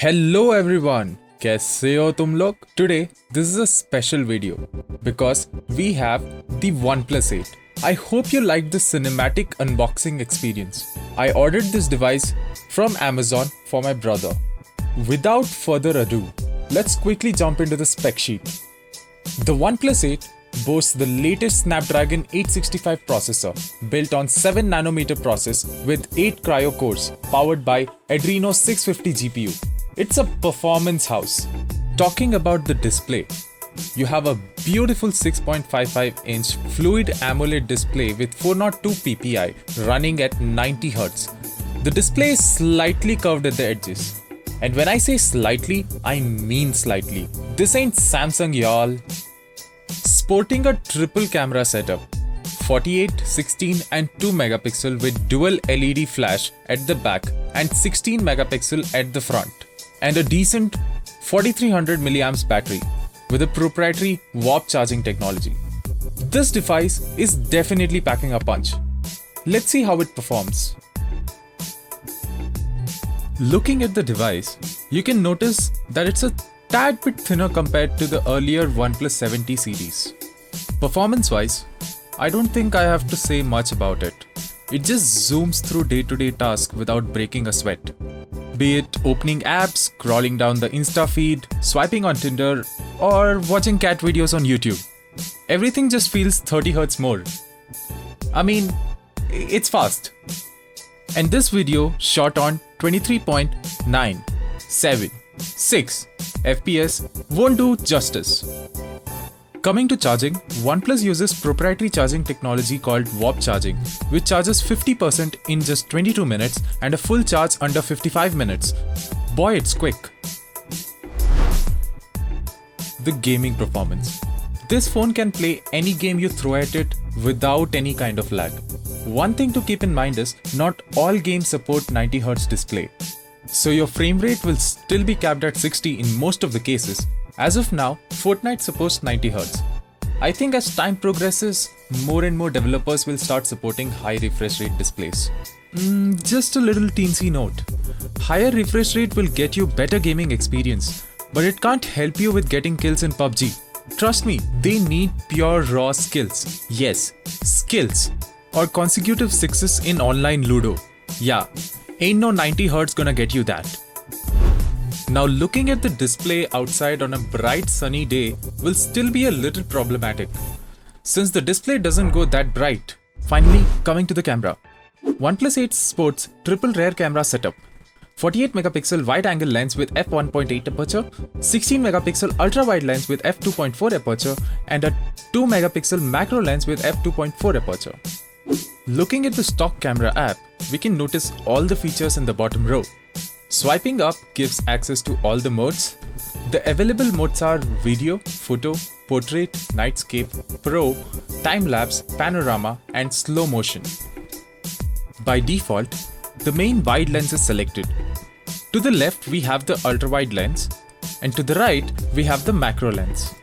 Hello everyone, कैसे हो तुम लोग? Today this is a special video because we have the OnePlus 8. I hope you liked the cinematic unboxing experience. I ordered this device from Amazon for my brother. Without further ado, let's quickly jump into the spec sheet. The OnePlus 8 boasts the latest Snapdragon 865 processor built on 7nm process with 8 Kryo cores powered by Adreno 650 GPU. It's a performance house. Talking about the display, you have a beautiful 6.55-inch Fluid AMOLED display with 402 ppi running at 90 Hz. The display is slightly curved at the edges. And when I say slightly, I mean slightly. This ain't Samsung, y'all. Sporting a triple camera setup, 48, 16 and 2 megapixel with dual LED flash at the back and 16 megapixel at the front. And a decent 4300 mAh battery with a proprietary warp charging technology. This device is definitely packing a punch. Let's see how it performs. Looking at the device, you can notice that it's a tad bit thinner compared to the earlier OnePlus 7T series. Performance-wise, I don't think I have to say much about it. It just zooms through day-to-day tasks without breaking a sweat. Be it opening apps, scrolling down the Insta feed, swiping on Tinder, or watching cat videos on YouTube. Everything just feels 30 Hz more. I mean, it's fast. And this video shot on 23.976 FPS won't do justice. Coming to charging, OnePlus uses proprietary charging technology called warp charging, which charges 50% in just 22 minutes and a full charge under 55 minutes. Boy, it's quick. The gaming performance. This phone can play any game you throw at it without any kind of lag. One thing to keep in mind is not all games support 90 Hz display. So your frame rate will still be capped at 60 in most of the cases. As of now, Fortnite supports 90 Hz. I think as time progresses, more and more developers will start supporting high refresh rate displays. Just a little teensy note. Higher refresh rate will get you better gaming experience, but it can't help you with getting kills in PUBG. Trust me, they need pure raw skills. Yes, skills. Or consecutive sixes in online Ludo. Yeah, ain't no 90 Hz gonna get you that. Now looking at the display outside on a bright sunny day will still be a little problematic, since the display doesn't go that bright. Finally, coming to the camera. OnePlus 8 sports triple rear camera setup. 48 megapixel wide angle lens with f1.8 aperture, 16 megapixel ultra wide lens with f2.4 aperture and a 2 megapixel macro lens with f2.4 aperture. Looking at the stock camera app, we can notice all the features in the bottom row. Swiping up gives access to all the modes. The available modes are video, photo, portrait, nightscape, pro, time-lapse, panorama and slow motion. By default, the main wide lens is selected. To the left we have the ultra-wide lens and to the right we have the macro lens.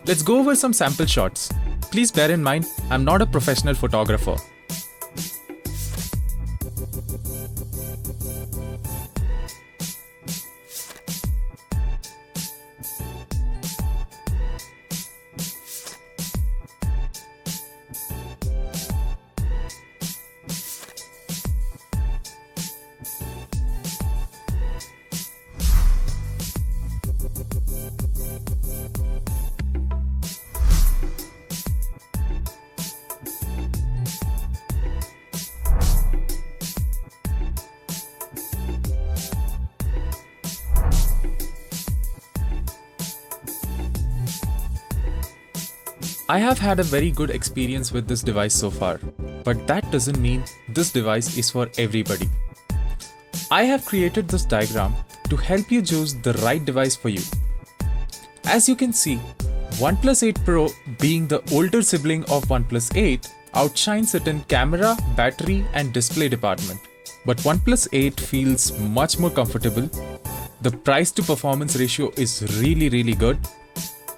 Let's go over some sample shots. Please bear in mind, I'm not a professional photographer. I have had a very good experience with this device so far, but that doesn't mean this device is for everybody. I have created this diagram to help you choose the right device for you. As you can see, OnePlus 8 Pro, being the older sibling of OnePlus 8, outshines it in camera, battery and display department. But OnePlus 8 feels much more comfortable. The price to performance ratio is really good.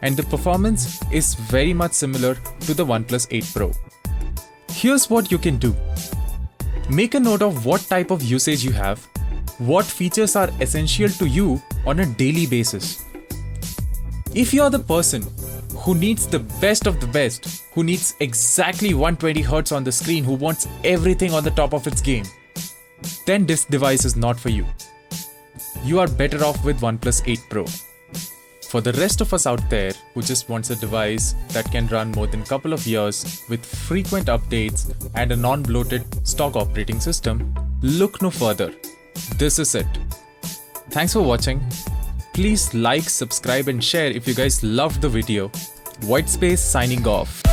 And the performance is very much similar to the OnePlus 8 Pro. Here's what you can do. Make a note of what type of usage you have what features are essential to you on a daily basis. If you're the person who needs the best of the best, who needs exactly 120Hz on the screen, who wants everything on the top of its game, then this device is not for you. You are better off with OnePlus 8 Pro. For the rest of us out there who just wants a device that can run more than a couple of years with frequent updates and a non-bloated stock operating system, look no further. This is it. Thanks for watching. Please like, subscribe and share if you guys loved the video. Whitespace signing off.